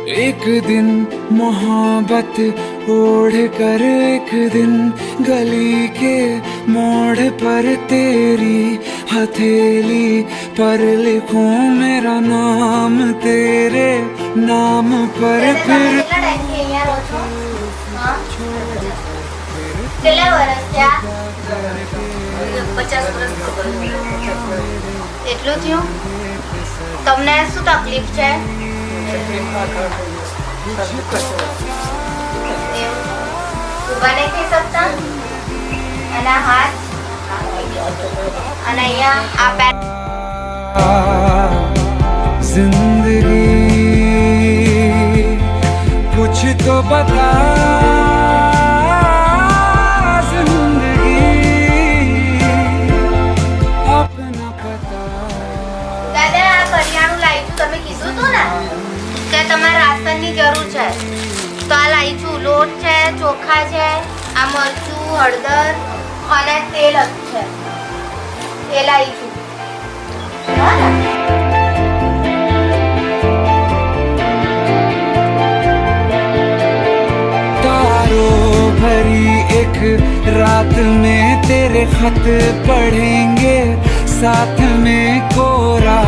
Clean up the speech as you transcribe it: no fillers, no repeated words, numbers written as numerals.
एक दिन मोहब्बत ओढ़ कर एक दिन गली के मोड़ पर तेरी हथेली पर लिखूं मेरा नाम तेरे नाम पर फिर કેટલા વર્ષ થયા? 50 વર્ષ એટલું થયું? તમને શું તકલીફ છે? ઊભા નહીં થઈ શકતા? અને હાથ અને અહીંયા આ પેર जिंदगी कुछ तो बता તમે કીધું તું ને કે તમારે રાશનની જરૂર છે તો આ લાવી છું. લોટ છે, ચોખા છે, આ મરચું, હળદર અને તેલ જ છે. એ લાવી છું. तारों भरी एक रात में तेरे खत पढ़ेंगे साथ में कोरा